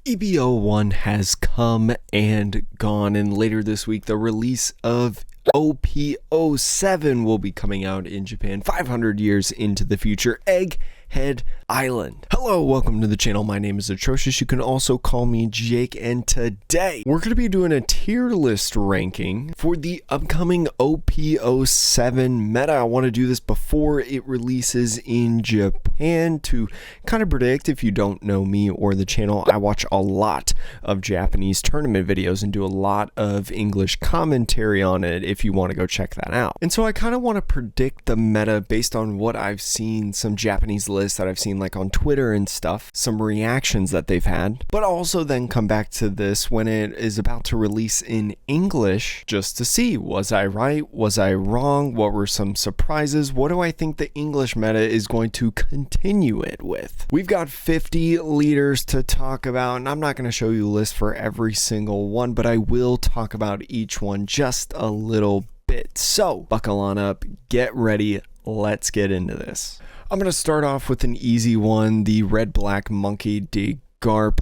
EB01 has come and gone, and later this week the release of OP07 will be coming out in Japan 500 years into the future. Egghead Island. Hello, welcome to the channel. My name is Atrocious. You can also call me Jake, and today we're going to be doing a tier list ranking for the upcoming OP07 meta. I want to do this before it releases in Japan to kind of predict. If you don't know me or the channel, I watch a lot of Japanese tournament videos and do a lot of English commentary on it if you want to go check that out. And so I kind of want to predict the meta based on what I've seen, some Japanese lists that I've seen like on Twitter and stuff, some reactions that they've had, but also then come back to this when it is about to release in English just to see, was I right? Was I wrong? What were some surprises? What do I think the English meta is going to continue it with? We've got 50 leaders to talk about, and I'm not going to show you a list for every single one, but I will talk about each one just a little bit. So buckle on up, get ready, let's get into this. I'm going to start off with an easy one, the red black monkey D Garp.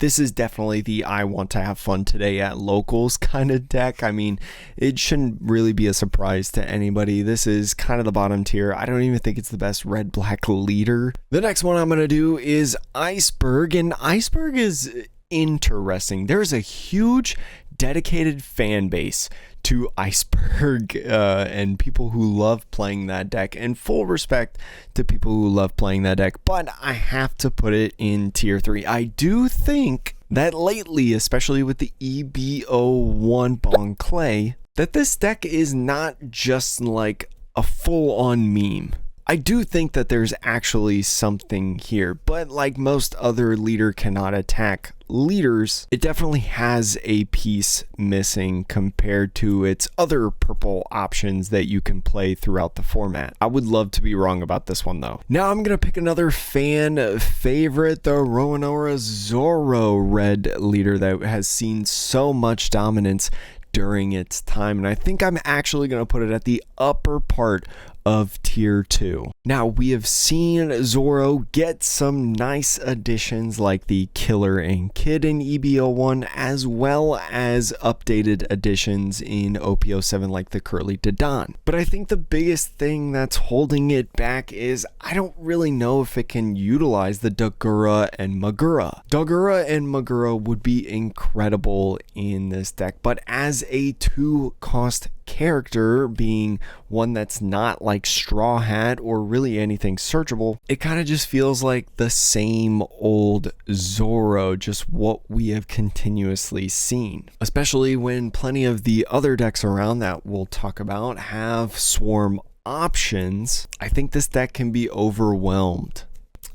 This is definitely the I want to have fun today at locals kind of deck. I mean, it shouldn't really be a surprise to anybody. This is kind of the bottom tier. I don't even think it's the best red black leader. The next one I'm going to do is Iceberg, and Iceberg is interesting. There's a huge dedicated fan base to Iceberg and people who love playing that deck, and full respect to people who love playing that deck, but I have to put it in tier 3. I do think that lately, especially with the EB01 Bon Clay, that this deck is not just like a full-on meme. I do think that there's actually something here, but like most other leader cannot attack leaders, it definitely has a piece missing compared to its other purple options that you can play throughout the format. I would love to be wrong about this one though. Now I'm gonna pick another fan favorite, the Roanoa Zoro red leader that has seen so much dominance during its time, and I think I'm actually gonna put it at the upper part of tier 2. Now, we have seen Zoro get some nice additions like the Killer and Kid in EB01, as well as updated additions in OP07 like the Curly Dodon. But I think the biggest thing that's holding it back is I don't really know if it can utilize the Dagura and Magura. Dagura and Magura would be incredible in this deck, but as a 2-cost character, being one that's not like Straw Hat or really anything searchable, it kind of just feels like the same old Zoro, just what we have continuously seen, especially when plenty of the other decks around that we'll talk about have swarm options. I think this deck can be overwhelmed.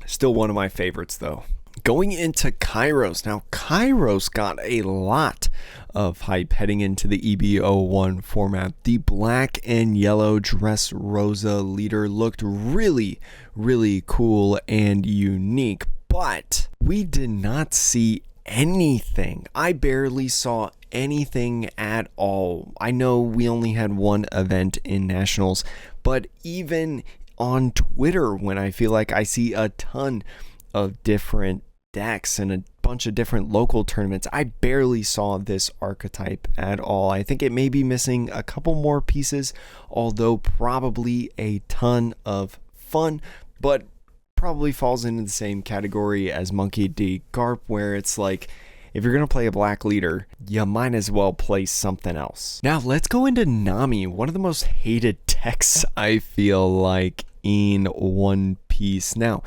Still one of my favorites though. Going into Kairos. Now, Kairos got a lot of hype heading into the EB01 format. The black and yellow Dressrosa leader looked really, really cool and unique, but we did not see anything. I barely saw anything at all. I know we only had one event in Nationals, but even on Twitter, when I feel like I see a ton of different decks and a bunch of different local tournaments, I barely saw this archetype at all. I think it may be missing a couple more pieces, although probably a ton of fun, but probably falls into the same category as Monkey D Garp, where it's like, if you're going to play a black leader, you might as well play something else. Now let's go into Nami, one of the most hated decks I feel like in One Piece. Now,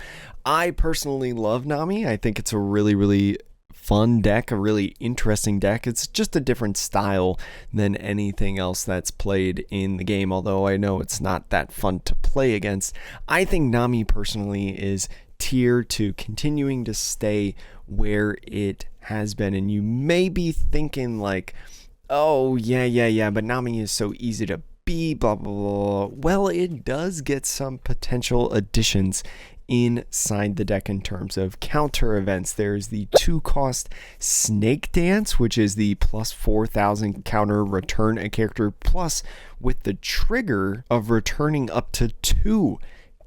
I personally love Nami. I think it's a really, really fun deck, a really interesting deck. It's just a different style than anything else that's played in the game, although I know it's not that fun to play against. I think Nami personally is tier 2, continuing to stay where it has been. And you may be thinking like, oh yeah, but Nami is so easy to beat, blah blah blah. Well, it does get some potential additions inside the deck in terms of counter events. There's the 2-cost Snake Dance, which is the plus 4,000 counter, return a character, plus with the trigger of returning up to 2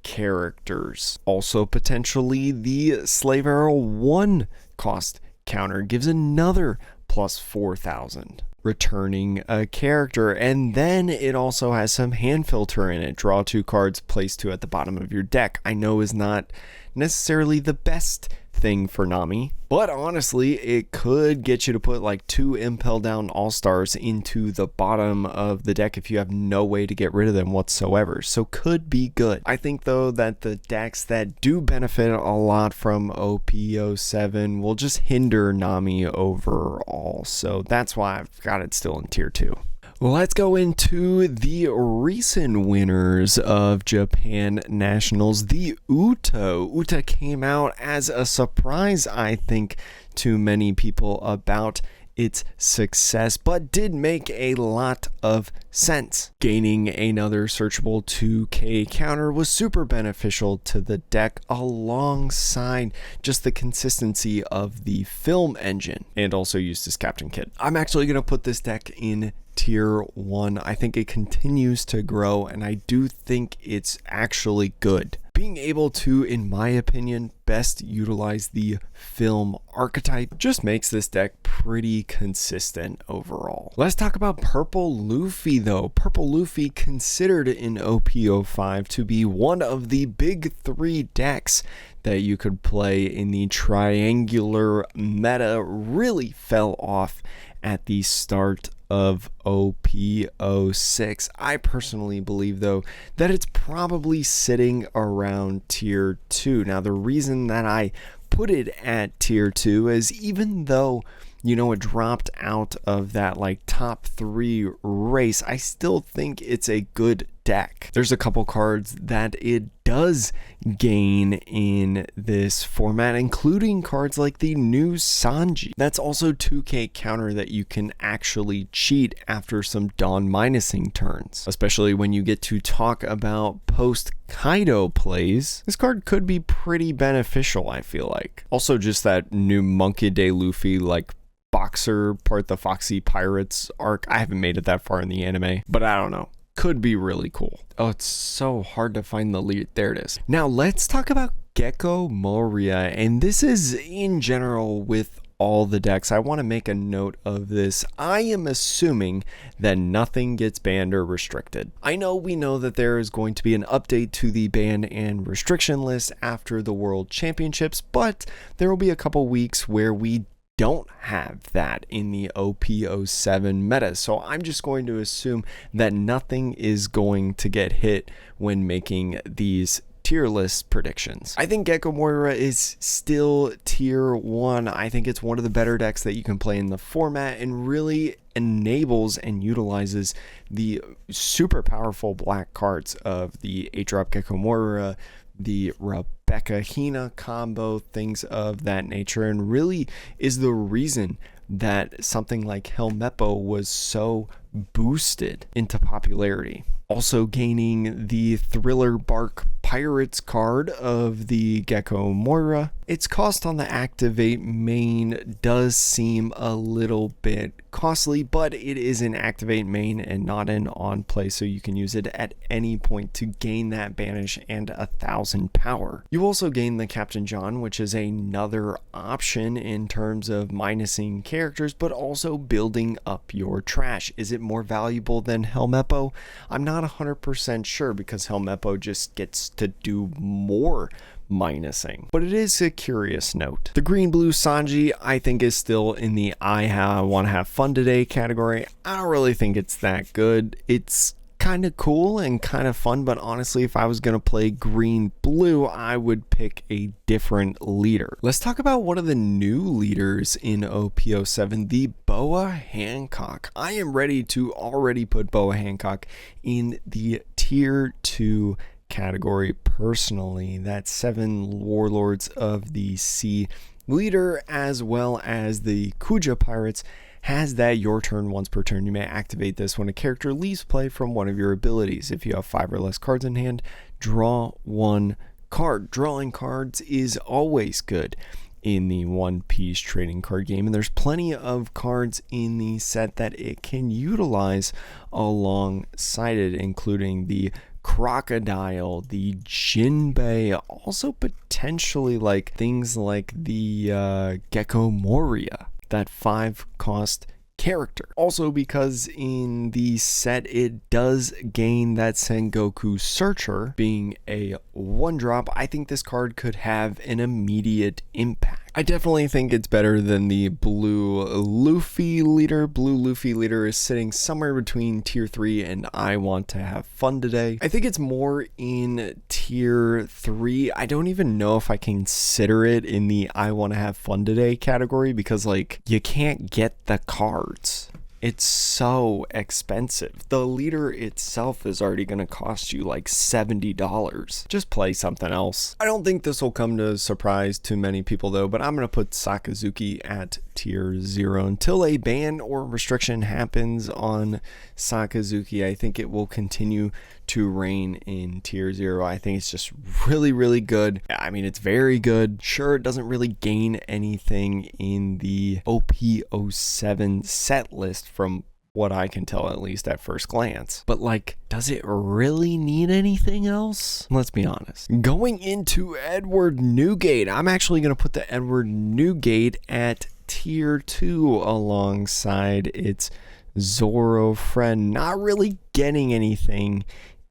characters. Also potentially the Slave Arrow 1-cost counter gives another plus 4,000. Returning a character, and then it also has some hand filter in it. Draw 2 cards, place 2 at the bottom of your deck. I know is not necessarily the best thing for Nami, but honestly it could get you to put like 2 Impel Down All-Stars into the bottom of the deck if you have no way to get rid of them whatsoever, so could be good. I think though that the decks that do benefit a lot from OP07 will just hinder Nami overall, so that's why I've got it still in tier 2. Let's go into the recent winners of Japan Nationals, the Uto. Uta came out as a surprise, I think, to many people about its success, but did make a lot of sense. Gaining another searchable 2k counter was super beneficial to the deck alongside just the consistency of the film engine, and also used as Captain Kid. I'm actually going to put this deck in tier 1. I think it continues to grow, and I do think it's actually good. Being able to, in my opinion, best utilize the film archetype just makes this deck pretty consistent overall. Let's talk about Purple Luffy though. Purple Luffy, considered in OP05 to be one of the big 3 decks that you could play in the triangular meta, really fell off at the start of OP06. I personally believe though that it's probably sitting around tier 2. Now the reason that I put it at tier 2 is even though it dropped out of that like top 3 race, I still think it's a good deck. There's a couple cards that it does gain in this format, including cards like the new Sanji. That's also 2k counter that you can actually cheat after some Dawn minusing turns, especially when you get to talk about post Kaido plays. This card could be pretty beneficial, I feel like. Also just that new Monkey Day Luffy like boxer part, the Foxy Pirates arc. I haven't made it that far in the anime, but I don't know. Could be really cool. Oh, it's so hard to find the lead. There it is. Now let's talk about Gecko Moria, and this is in general with all the decks. I want to make a note of this. I am assuming that nothing gets banned or restricted. I know we know that there is going to be an update to the ban and restriction list after the World Championships, but there will be a couple weeks where we don't have that in the OP07 meta, so I'm just going to assume that nothing is going to get hit when making these tier list predictions. I think Gecko Moira is still tier 1. I think it's one of the better decks that you can play in the format and really enables and utilizes the super powerful black cards of the 8-drop Gecko Moira, the Rebecca Hina combo, things of that nature, and really is the reason that something like Helmeppo was so boosted into popularity. Also gaining the Thriller Bark Pirates card of the Gecko Moira. Its cost on the activate main does seem a little bit costly, but it is an activate main and not an on play, so you can use it at any point to gain that banish and 1,000 power. You also gain the Captain John, which is another option in terms of minusing characters, but also building up your trash. Is it more valuable than Helmeppo? I'm not 100% sure because Helmeppo just gets to do more minusing, but it is a curious note. The green blue Sanji I think is still in the I want to have fun today category. I don't really think it's that good. It's kind of cool and kind of fun, but honestly if I was going to play green blue I would pick a different leader. Let's talk about one of the new leaders in OP07, the Boa Hancock. I am ready to already put Boa Hancock in the tier 2 category personally. That 7 Warlords of the Sea leader, as well as the Kuja Pirates, has that your turn once per turn. You may activate this when a character leaves play from one of your abilities. If you have 5 or less cards in hand, draw 1 card. Drawing cards is always good in the One Piece trading card game, and there's plenty of cards in the set that it can utilize alongside it, including the Crocodile, the Jinbei, also potentially like things like the Gecko Moria, that 5-cost character. Also because in the set it does gain that Sengoku Searcher. Being a 1-drop, I think this card could have an immediate impact. I definitely think it's better than the Blue Luffy leader. Blue Luffy leader is sitting somewhere between tier 3 and I Want to Have Fun Today. I think it's more in tier 3. I don't even know if I consider it in the I Want to Have Fun Today category because like you can't get the cards. It's so expensive. The leader itself is already going to cost you like $70. Just play something else. I don't think this will come to a surprise to many people though, but I'm going to put Sakazuki at tier 0 until a ban or restriction happens on Sakazuki. I think it will continue to reign in tier 0. I think it's just really, really good. I mean, it's very good. Sure, it doesn't really gain anything in the OP07 set list from what I can tell, at least at first glance. But like, does it really need anything else? Let's be honest. Going into Edward Newgate, I'm actually going to put the Edward Newgate at tier 2 alongside its Zoro friend. Not really getting anything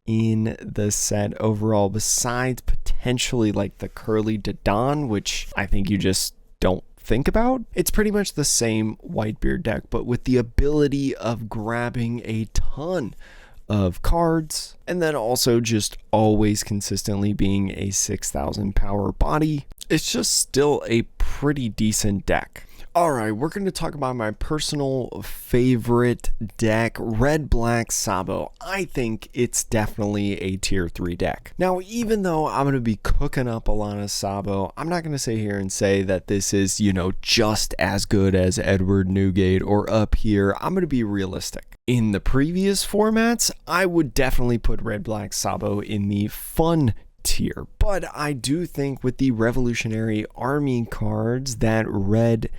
in the set overall besides potentially like the Curly Dodon, which I think you just don't think about. It's pretty much the same Whitebeard deck, but with the ability of grabbing a ton of cards and then also just always consistently being a 6,000 power body. It's just still a pretty decent deck. Alright, we're going to talk about my personal favorite deck, Red Black Sabo. I think it's definitely a tier 3 deck. Now, even though I'm going to be cooking up a lot of Sabo, I'm not going to sit here and say that this is, you know, just as good as Edward Newgate or up here. I'm going to be realistic. In the previous formats, I would definitely put Red Black Sabo in the fun tier, but I do think with the Revolutionary Army cards that Red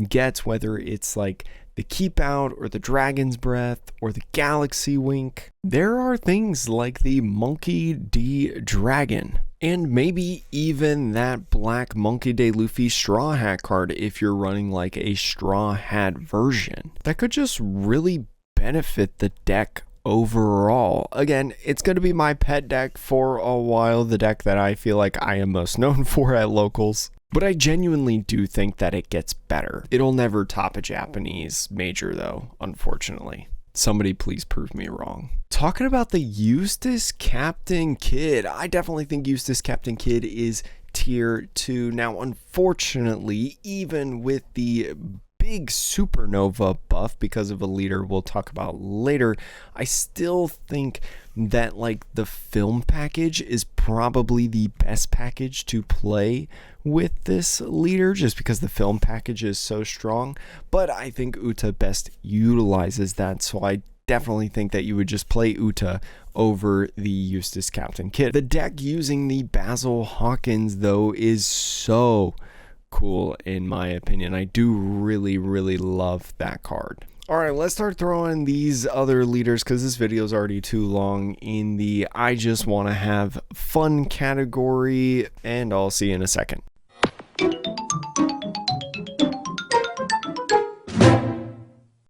gets, whether it's like the Keep Out or the Dragon's Breath or the Galaxy Wink, there are things like the Monkey D Dragon and maybe even that Black Monkey D Luffy Straw Hat card if you're running like a Straw Hat version that could just really benefit the deck overall. Again, it's going to be my pet deck for a while, the deck that I feel like I am most known for at locals. But I genuinely do think that it gets better. It'll never top a Japanese major though, unfortunately. Somebody please prove me wrong. Talking about the Eustace Captain Kidd, I definitely think Eustace Captain Kidd is tier 2. Now, unfortunately, even with the big supernova buff because of a leader we'll talk about later, I still think that like the film package is probably the best package to play with this leader just because the film package is so strong. But I think Uta best utilizes that, so I definitely think that you would just play Uta over the Eustace Captain Kidd. The deck using the Basil Hawkins though is so cool in my opinion. I do really, really love that card. Alright, let's start throwing these other leaders because this video is already too long in the I just want to have fun category, and I'll see you in a second.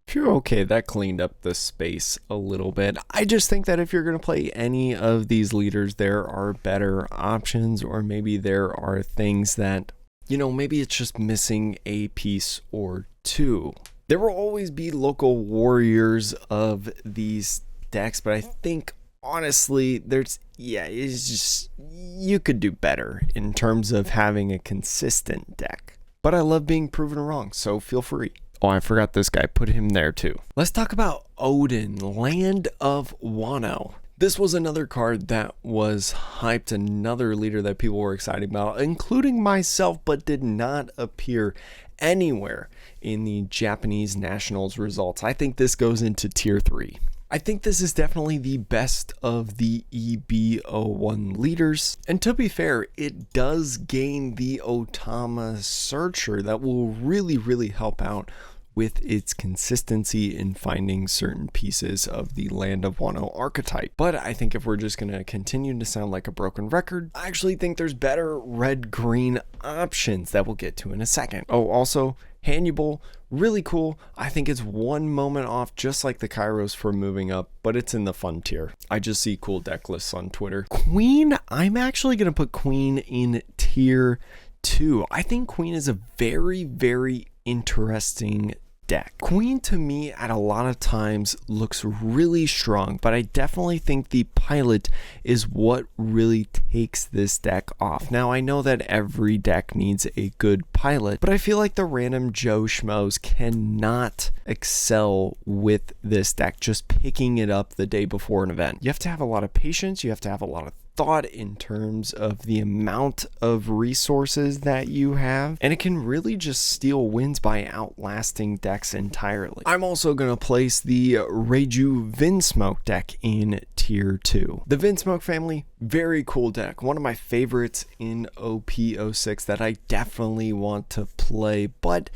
Phew, okay, that cleaned up the space a little bit. I just think that if you're going to play any of these leaders, there are better options, or maybe there are things that, you know, maybe it's just missing a piece or two. There will always be local warriors of these decks, but I think honestly, it's just, you could do better in terms of having a consistent deck. But I love being proven wrong, so feel free. Oh, I forgot this guy, put him there too. Let's talk about Odin, Land of Wano. This was another card that was hyped, another leader that people were excited about, including myself, but did not appear anywhere in the Japanese Nationals results. I think this goes into tier 3. I think this is definitely the best of the EB01 leaders. And to be fair, it does gain the Otama Searcher that will really, really help out with its consistency in finding certain pieces of the Land of Wano archetype. But I think if we're just going to continue to sound like a broken record, I actually think there's better red-green options that we'll get to in a second. Oh, also, Hannibal, really cool. I think it's one moment off, just like the Kairos for moving up, but it's in the fun tier. I just see cool deck lists on Twitter. Queen, I'm actually going to put Queen in tier 2. I think Queen is a very, very interesting deck. Queen to me at a lot of times looks really strong, but I definitely think the pilot is what really takes this deck off. Now I know that every deck needs a good pilot, but I feel like the random Joe Schmoes cannot excel with this deck just picking it up the day before an event. You have to have a lot of patience, you have to have a lot of thought in terms of the amount of resources that you have, and it can really just steal wins by outlasting decks entirely. I'm also going to place the Reiju Vinsmoke deck in tier 2. The Vinsmoke family, very cool deck. One of my favorites in OP06 that I definitely want to play, but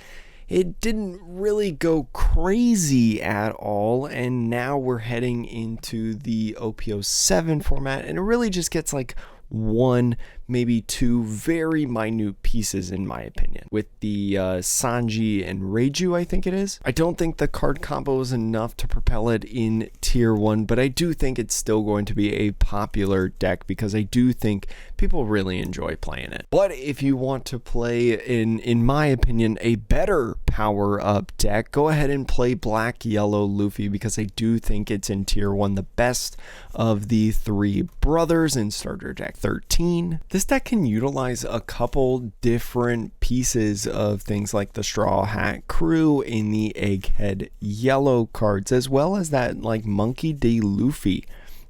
it didn't really go crazy at all, and now we're heading into the OP07 format, and it really just gets like one, maybe two very minute pieces in my opinion. With the Sanji and Reiju, I think it is. I don't think the card combo is enough to propel it in tier 1, but I do think it's still going to be a popular deck because I do think people really enjoy playing it. But if you want to play, in my opinion, a better power up deck, go ahead and play Black Yellow Luffy because I do think it's in tier 1, the best of the three brothers in starter deck 13. This deck can utilize a couple different pieces of things like the Straw Hat Crew in the Egghead Yellow cards, as well as that like Monkey D. Luffy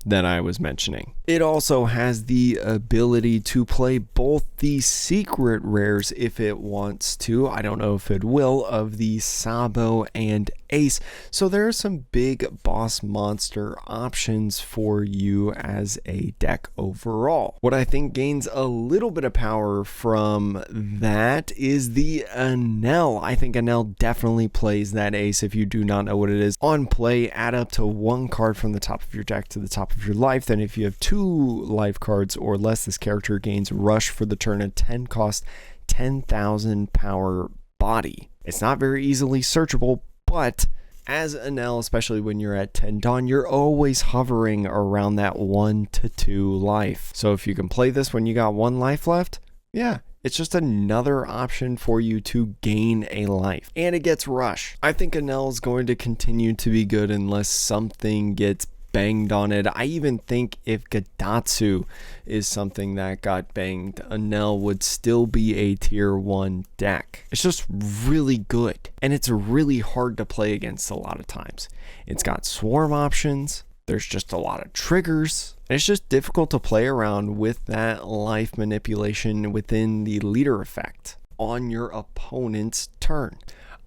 that I was mentioning. It also has the ability to play both the secret rares if it wants to. I don't know if it will, of the Sabo and Ace. So there are some big boss monster options for you as a deck overall. What I think gains a little bit of power from that is the Enel. I think Enel definitely plays that Ace. If you do not know what it is, on play, add up to one card from the top of your deck to the top of your life. Then if you have 2 life cards or less, this character gains Rush for the turn at 10 cost, 10,000 power body. It's not very easily searchable, but as Enel, especially when you're at 10 Dawn, you're always hovering around that 1 to 2 life. So if you can play this when you got 1 life left, yeah, it's just another option for you to gain a life. And it gets Rush. I think Enel is going to continue to be good unless something gets banged on it. I even think if Gadatsu is something that got banged, Enel would still be a tier 1 deck. It's just really good, and it's really hard to play against a lot of times. It's got swarm options, there's just a lot of triggers, and it's just difficult to play around with that life manipulation within the leader effect on your opponent's turn.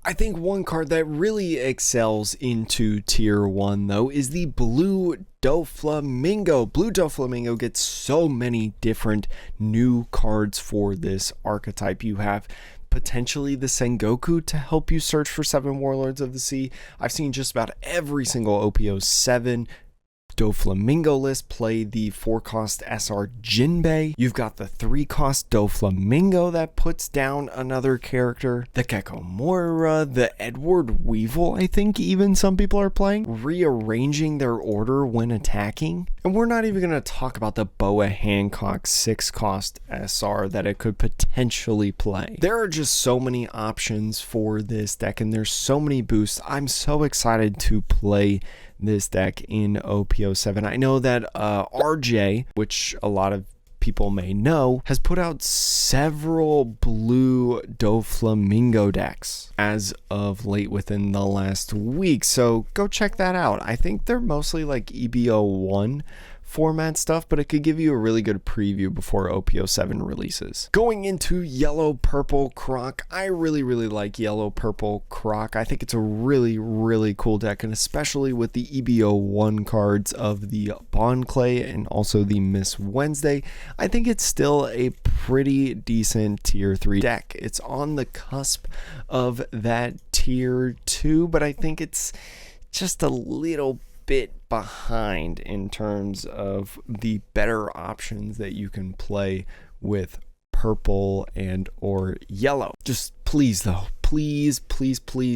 I think one card that really excels into tier 1 though is the Blue Doflamingo. Blue Doflamingo gets so many different new cards for this archetype. You have potentially the Sengoku to help you search for 7 Warlords of the Sea. I've seen just about every single OP07 Doflamingo list play the 4-cost SR Jinbei. You've got the 3-cost Doflamingo that puts down another character. The Gecko Moira, the Edward Weevil, I think even some people are playing, rearranging their order when attacking. And we're not even going to talk about the Boa Hancock 6-cost SR that it could potentially play. There are just so many options for this deck, and there's so many boosts. I'm so excited to play this deck in OP07. I know that RJ, which a lot of people may know, has put out several Blue Doflamingo decks as of late within the last week, so go check that out. I think they're mostly like EBO1 format stuff, but it could give you a really good preview before OP07 releases. Going into Yellow Purple Croc, I really like Yellow Purple Croc. I think it's a really cool deck, and especially with the EBO1 cards of the Bond Clay and also the Miss Wednesday, I think it's still a pretty decent tier 3 deck. It's on the cusp of that tier 2, but I think it's just a little bit behind in terms of the better options that you can play with purple and or yellow. Just please though, please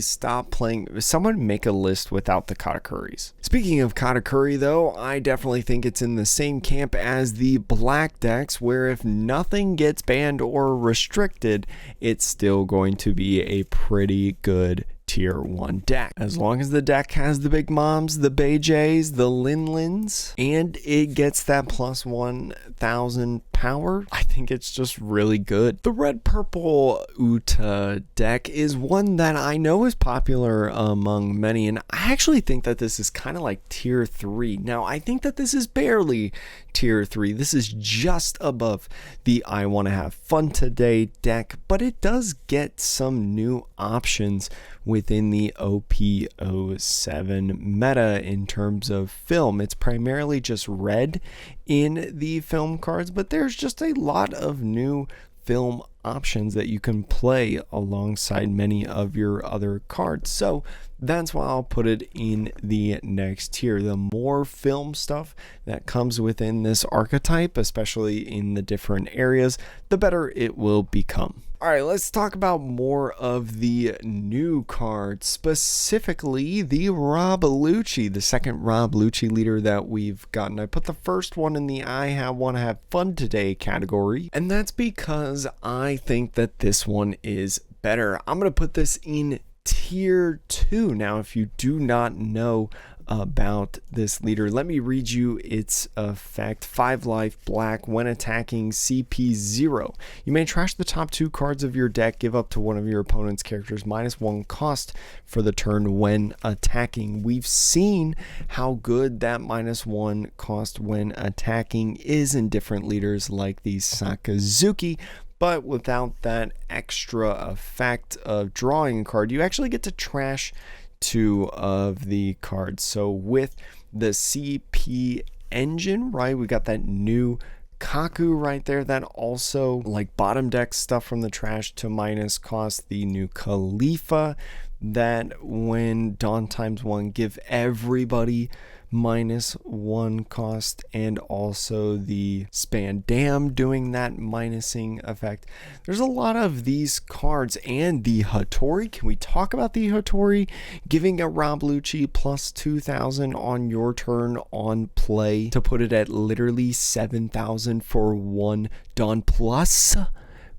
stop playing. Someone make a list without the Katakuris. Speaking of Katakuri though, I definitely think it's in the same camp as the black decks, where if nothing gets banned or restricted, it's still going to be a pretty good tier 1 deck. As long as the deck has the big moms, the Beijays, the Linlins, and it gets that plus 1000 power, I think it's just really good. The red purple Uta deck is one that I know is popular among many, and I actually think that this is kind of like tier 3. Now, I think that this is barely tier 3. This is just above the I want to have fun today deck, but it does get some new options within the OP07 meta in terms of film. It's primarily just red in the film cards, but there's just a lot of new film options that you can play alongside many of your other cards. So that's why I'll put it in the next tier. The more film stuff that comes within this archetype, especially in the different areas, the better it will become. All right, let's talk about more of the new cards, specifically the Rob Lucci, the second Rob Lucci leader that we've gotten. I put the first one in the want to have fun today category, and that's because I think that this one is better. I'm going to put this in tier 2. Now, if you do not know about this leader, let me read you its effect. 5 life, black, when attacking, CP 0. You may trash the top 2 cards of your deck, give up to one of your opponent's characters -1 cost for the turn when attacking. We've seen how good that -1 cost when attacking is in different leaders like the Sakazuki, but without that extra effect of drawing a card, you actually get to trash 2 of the cards. So with the CP engine, right, we got that new Kaku right there that also like bottom deck stuff from the trash to minus cost. The new Khalifa that when Dawn ×1 give everybody -1 cost, and also the Spandam doing that minusing effect. There's a lot of these cards, and the Hattori. Can we talk about the Hattori giving a Rob Lucci plus 2000 on your turn on play to put it at literally 7000 for 1 Dawn Plus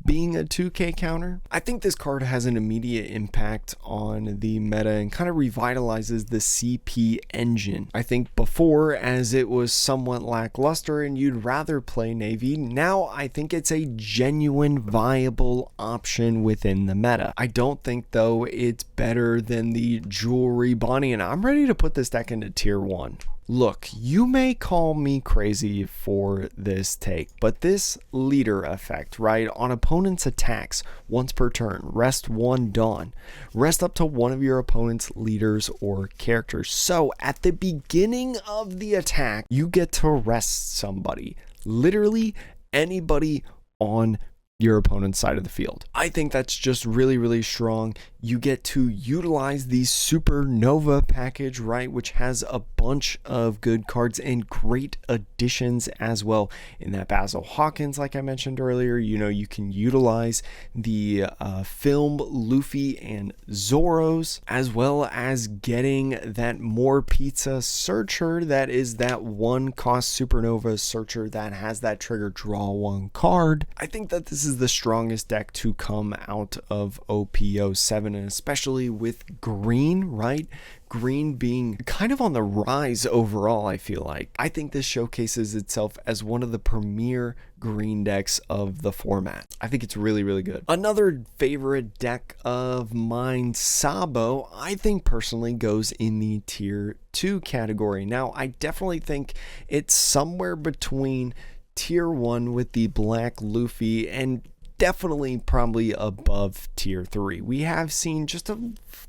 being a 2k counter? I think this card has an immediate impact on the meta and kind of revitalizes the CP engine. I think before, as it was somewhat lackluster and you'd rather play Navy, now I think it's a genuine viable option within the meta. I don't think though it's better than the Jewelry Bonnie, and I'm ready to put this deck into tier 1. Look, you may call me crazy for this take, but this leader effect, right, on opponent's attacks once per turn, rest 1 Dawn, rest up to one of your opponent's leaders or characters. So at the beginning of the attack, you get to rest somebody, literally anybody on your opponent's side of the field. I think that's just really strong. You get to utilize the Supernova package, right, which has a bunch of good cards and great additions as well. In that Basil Hawkins, like I mentioned earlier, you know, you can utilize the film Luffy and Zoros, as well as getting that More Pizza Searcher. That is that 1 cost Supernova Searcher that has that trigger draw 1 card. I think that this is the strongest deck to come out of OP07, and especially with green, right? Green being kind of on the rise overall, I feel like. I think this showcases itself as one of the premier green decks of the format. I think it's really good. Another favorite deck of mine, Sabo, I think personally goes in the tier 2 category. Now, I definitely think it's somewhere between tier 1 with the black Luffy and definitely probably above tier 3. We have seen just a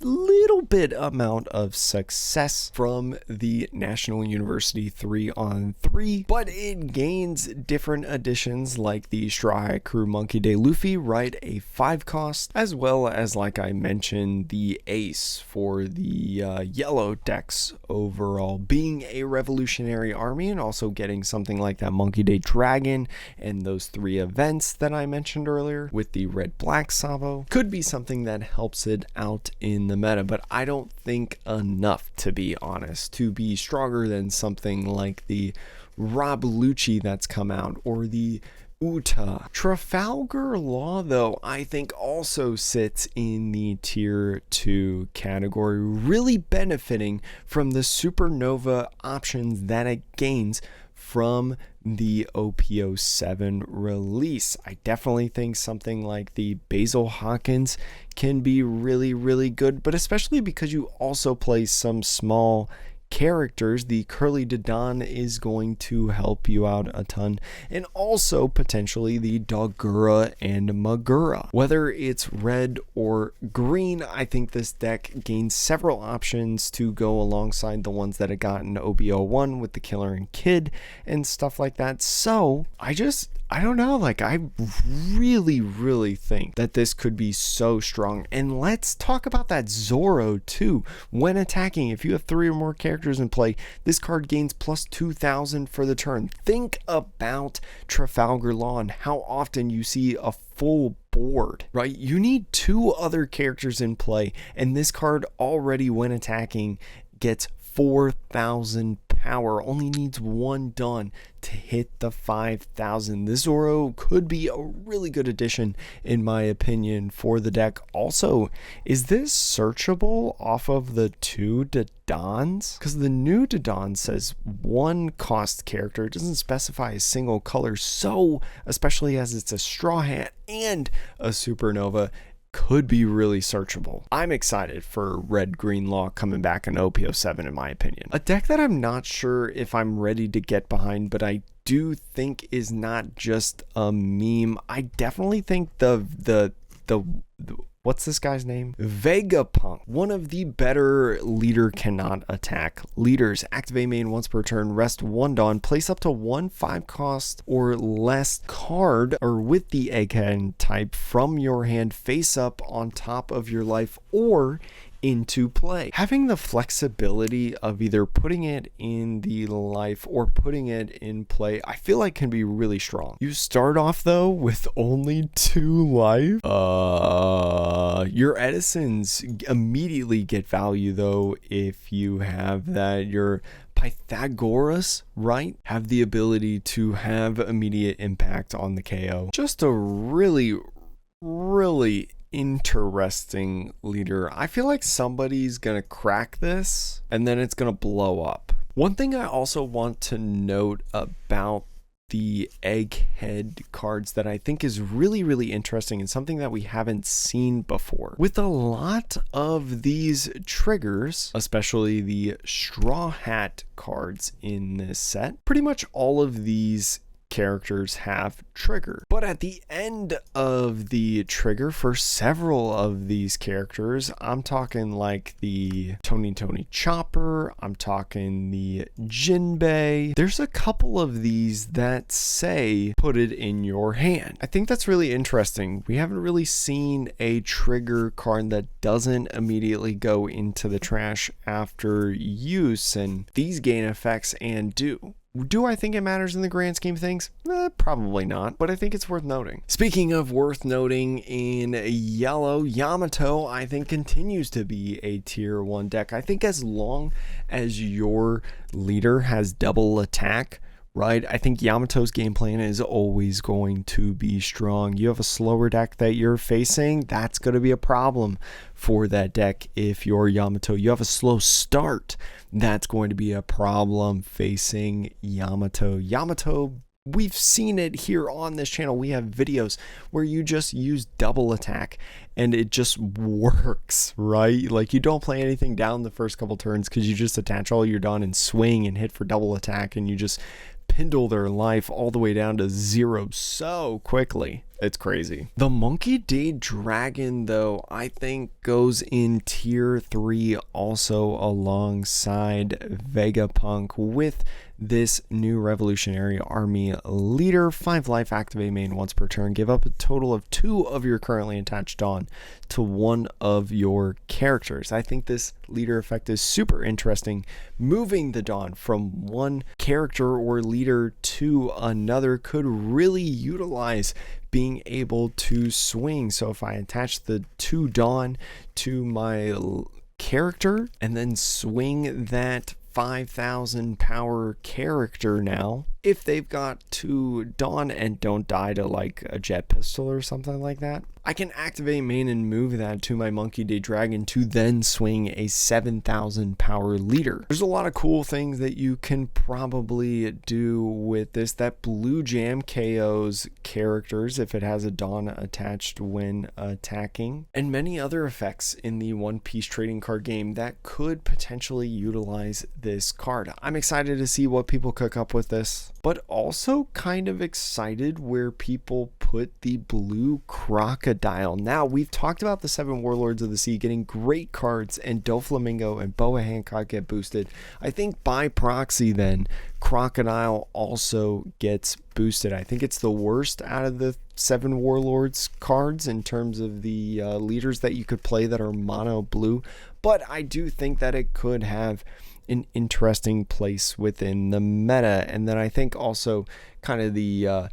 little bit amount of success from the National University 3-on-3, but it gains different additions like the Straw Hat Crew Monkey D. Luffy, right, a 5 cost, as well as, like I mentioned, the Ace for the yellow decks overall, being a revolutionary army, and also getting something like that Monkey D. Dragon and those 3 events that I mentioned earlier with the red-black Sabo could be something that helps it out in the meta, but I don't think enough, to be honest, to be stronger than something like the Rob Lucci that's come out, or the Uta. Trafalgar Law, though, I think also sits in the tier 2 category, really benefiting from the supernova options that it gains from the OP07 release. I definitely think something like the Basil Hawkins can be really, really good, but especially because you also play some small characters, the Curly Dodon is going to help you out a ton, and also potentially the Dogura and Magura. Whether it's red or green, I think this deck gains several options to go alongside the ones that it got in OB01 with the Killer and Kid and stuff like that. So I don't know, like, I really think that this could be so strong. And let's talk about that Zoro too. When attacking, if you have 3 or more characters in play, this card gains plus 2,000 for the turn. Think about Trafalgar Law and how often you see a full board, right? You need 2 other characters in play, and this card already, when attacking, gets 4,000 power, only needs 1 done to hit the 5,000. This Zoro could be a really good addition, in my opinion, for the deck. Also, is this searchable off of the 2 Dodons? Because the new Dodon says 1 cost character. It doesn't specify a single color, so especially as it's a Straw Hat and a Supernova, could be really searchable. I'm excited for Red Green Law coming back in OP07, in my opinion. A deck that I'm not sure if I'm ready to get behind, but I do think is not just a meme. I definitely think the what's this guy's name? Vegapunk. One of the better leader cannot attack leaders. Activate main once per turn, rest 1 Dawn, place up to 1 5 cost or less card, or with the egghead type, from your hand face up on top of your life or into play. Having the flexibility of either putting it in the life or putting it in play, I feel like can be really strong. You start off though with only 2 life. Your Edisons immediately get value though if you have that. Your Pythagoras, right, have the ability to have immediate impact on the KO. Just a really interesting leader. I feel like somebody's gonna crack this and then it's gonna blow up. One thing I also want to note about the egghead cards that I think is really interesting and something that we haven't seen before. With a lot of these triggers, especially the Straw Hat cards in this set, pretty much all of these characters have trigger, but at the end of the trigger for several of these characters, I'm talking like the Tony Chopper, I'm talking the Jinbei, there's a couple of these that say put it in your hand. I think that's really interesting. We haven't really seen a trigger card that doesn't immediately go into the trash after use, and these gain effects and do. Do I think it matters in the grand scheme of things? Probably not, but I think it's worth noting. Speaking of worth noting, in yellow, Yamato, I think, continues to be a tier 1 deck. I think as long as your leader has double attack, right, I think Yamato's game plan is always going to be strong. You have a slower deck that you're facing, that's going to be a problem for that deck. If you're Yamato, you have a slow start, that's going to be a problem facing Yamato. We've seen it here on this channel. We have videos where you just use double attack and it just works, right? Like, you don't play anything down the first couple turns because you just attach all your Dawn and swing and hit for double attack, and you just pindle their life all the way down to 0 so quickly. It's crazy. The Monkey D Dragon, though, I think goes in tier 3 also alongside Vegapunk with this new Revolutionary Army leader. 5 life, activate main once per turn. Give up a total of 2 of your currently attached Dawn to one of your characters. I think this leader effect is super interesting. Moving the Dawn from one character or leader to another could really utilize being able to swing. So if I attach the 2 Dawn to my character and then swing that 5,000 power character now, if they've got 2 Dawn and don't die to like a jet pistol or something like that, I can activate main and move that to my Monkey D Dragon to then swing a 7,000 power leader. There's a lot of cool things that you can probably do with this. That blue jam KOs characters if it has a Dawn attached when attacking, and many other effects in the One Piece trading card game that could potentially utilize this card. I'm excited to see what people cook up with this, but also kind of excited where people put the blue crocodile. Now, we've talked about the 7 Warlords of the Sea getting great cards, and Doflamingo and Boa Hancock get boosted. I think by proxy then, Crocodile also gets boosted. I think it's the worst out of the 7 Warlords cards in terms of the leaders that you could play that are mono blue, but I do think that it could have an interesting place within the meta. And then I think also kind of the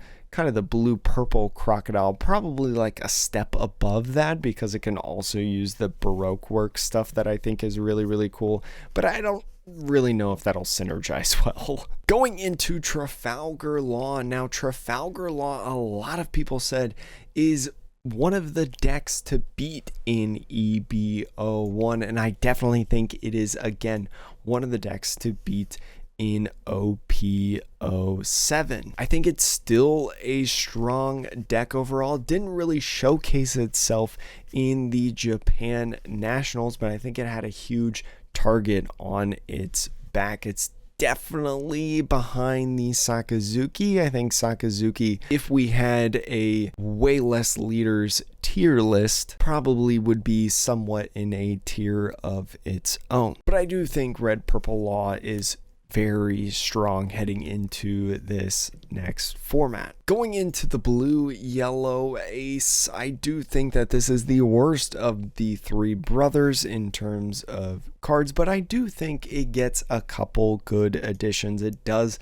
blue purple crocodile, probably like a step above that, because it can also use the Baroque work stuff that I think is really, really cool, but I don't really know if that'll synergize well. Going into Trafalgar Law. Now, Trafalgar Law, a lot of people said is one of the decks to beat in EB01, and I definitely think it is, again, one of the decks to beat in OP07. I think it's still a strong deck overall. Didn't really showcase itself in the Japan Nationals, but I think it had a huge target on its back. It's definitely behind the Sakazuki. I think Sakazuki, if we had a way less leaders tier list, probably would be somewhat in a tier of its own. But I do think Red Purple Law is very strong heading into this next format. Going into the blue yellow ace, I do think that this is the worst of the 3 brothers in terms of cards, but I do think it gets a couple good additions. It does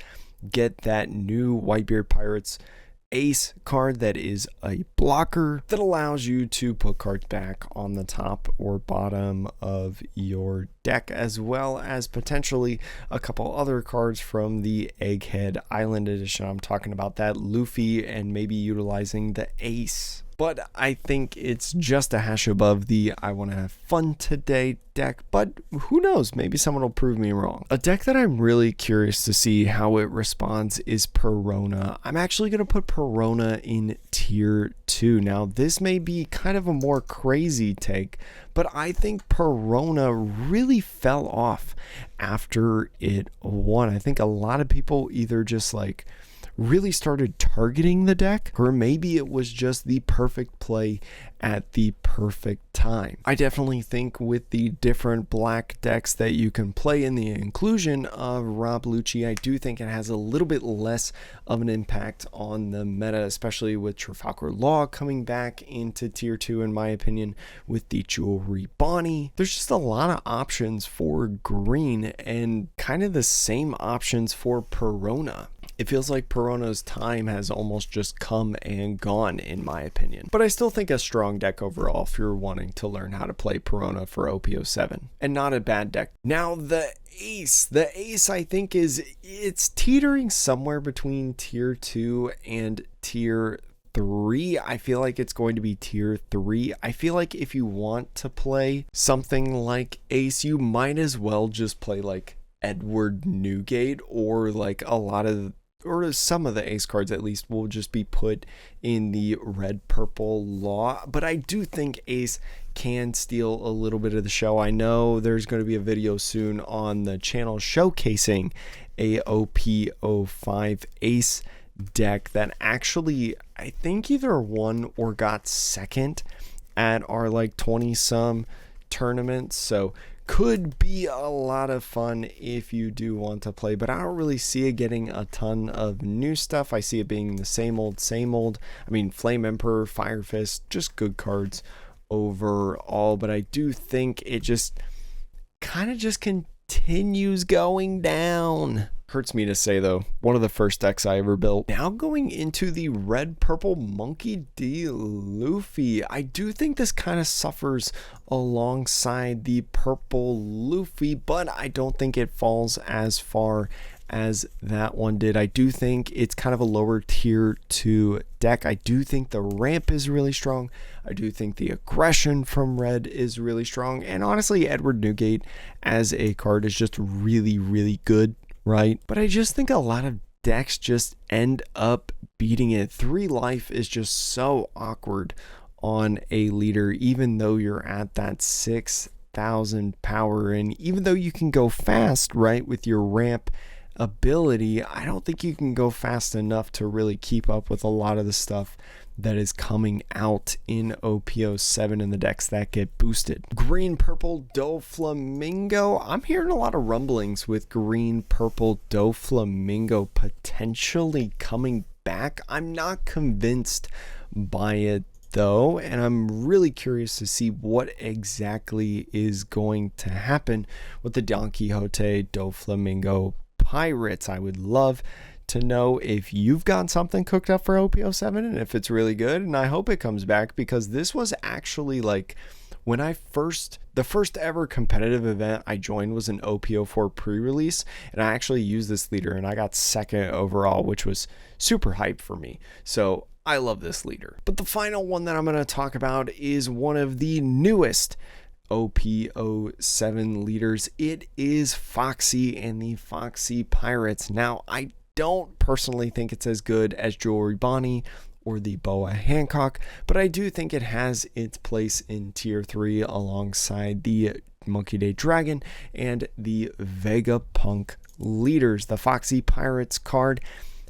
get that new Whitebeard Pirates ace card that is a blocker that allows you to put cards back on the top or bottom of your deck, as well as potentially a couple other cards from the Egghead Island edition. I'm talking about that Luffy and maybe utilizing the ace. But I think it's just a hash above the I want to have fun today deck, but who knows, maybe someone will prove me wrong. A deck that I'm really curious to see how it responds is Perona. I'm actually going to put Perona in tier 2. Now, this may be kind of a more crazy take, but I think Perona really fell off after it won. I think a lot of people either just like really started targeting the deck, or maybe it was just the perfect play at the perfect time. I definitely think with the different black decks that you can play in the inclusion of Rob Lucci, I do think it has a little bit less of an impact on the meta, especially with Trafalgar Law coming back into tier 2 in my opinion, with the Jewelry Bonnie. There's just a lot of options for green and kind of the same options for Perona. It feels like Perona's time has almost just come and gone in my opinion. But I still think a strong deck overall if you're wanting to learn how to play Perona for OP07. And not a bad deck. Now the ace. The ace I think it's teetering somewhere between tier 2 and tier 3. I feel like it's going to be tier 3. I feel like if you want to play something like ace, you might as well just play like Edward Newgate, or like a lot of, or some of the ace cards at least will just be put in the red purple law. But I do think ace can steal a little bit of the show. I know there's going to be a video soon on the channel showcasing a OP05 ace deck that actually, I think, either won or got second at our like 20 some tournaments. So could be a lot of fun if you do want to play, but I don't really see it getting a ton of new stuff. I see it being the same old, same old. I mean, Flame Emperor, Fire Fist, just good cards overall, but I do think it just kind of just continues going down. Hurts me to say though, one of the first decks I ever built. Now going into the red purple Monkey D. Luffy. I do think this kind of suffers alongside the purple Luffy, but I don't think it falls as far as that one did. I do think it's kind of a lower tier 2 deck. I do think the ramp is really strong. I do think the aggression from red is really strong. And honestly, Edward Newgate as a card is just really, really good, right? But I just think a lot of decks just end up beating it. 3 life is just so awkward on a leader, even though you're at that 6,000 power. And even though you can go fast, right, with your ramp ability, I don't think you can go fast enough to really keep up with a lot of the stuff that is coming out in OP07 and the decks that get boosted. Green purple Doflamingo. I'm hearing a lot of rumblings with green purple Doflamingo potentially coming back. I'm not convinced by it though, and I'm really curious to see what exactly is going to happen with the Don Quixote Doflamingo Pirates. I would love to know if you've got something cooked up for OP07 and if it's really good, and I hope it comes back, because this was actually like when the first ever competitive event I joined was an OP04 pre-release, and I actually used this leader and I got second overall, which was super hype for me. So I love this leader. But the final one that I'm going to talk about is one of the newest OP07 leaders. It is Foxy and the Foxy Pirates. Now, I don't personally think it's as good as Jewelry Bonnie or the Boa Hancock, but I do think it has its place in tier 3 alongside the Monkey Day Dragon and the Vegapunk leaders. The Foxy Pirates card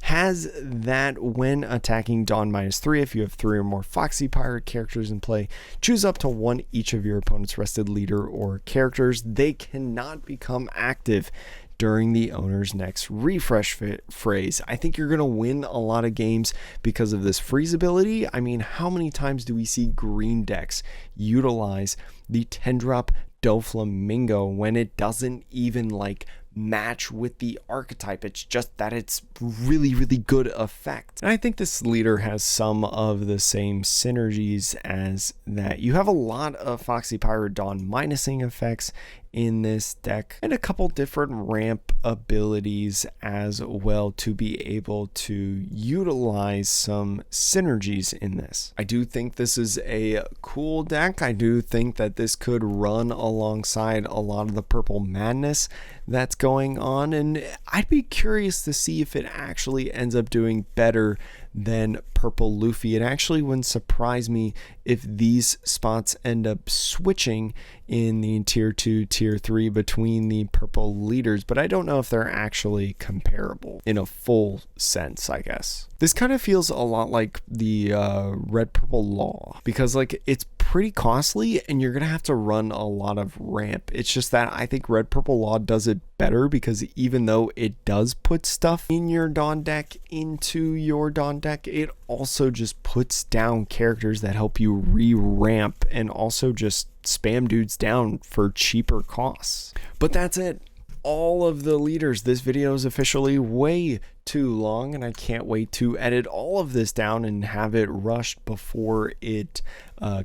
has that when attacking Dawn -3, if you have 3 or more Foxy Pirate characters in play, choose up to 1 each of your opponent's rested leader or characters. They cannot become active during the owner's next refresh phrase. I think you're going to win a lot of games because of this freeze ability. I mean, how many times do we see green decks utilize the 10-drop Doflamingo when it doesn't even like match with the archetype? It's just that it's really, really good effect. And I think this leader has some of the same synergies as that. You have a lot of Foxy Pirate Dawn minusing effects in this deck and a couple different ramp abilities as well to be able to utilize some synergies in this. I do think this is a cool deck. I do think that this could run alongside a lot of the purple madness that's going on, and I'd be curious to see if it actually ends up doing better than purple Luffy. It actually wouldn't surprise me if these spots end up switching in the tier 2, tier 3 between the purple leaders, but I don't know if they're actually comparable in a full sense, I guess. This kind of feels a lot like the red purple law, because like it's pretty costly and you're gonna have to run a lot of ramp. It's just that I think red purple law does it better, because even though it does put stuff in your Dawn deck into your Dawn deck, it also just puts down characters that help you re-ramp and also just spam dudes down for cheaper costs. But that's it. All of the leaders. This video is officially way too long, and I can't wait to edit all of this down and have it rushed before it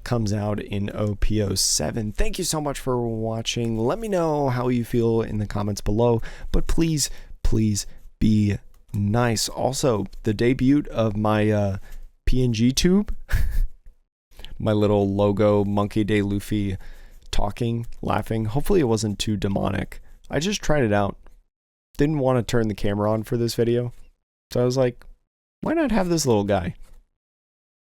comes out in OP07. Thank you so much for watching. Let me know how you feel in the comments below, but please be nice. Also, the debut of my PNG tube, my little logo Monkey Day Luffy talking, laughing. Hopefully it wasn't too demonic. I just tried it out. Didn't want to turn the camera on for this video, so I was like, why not have this little guy?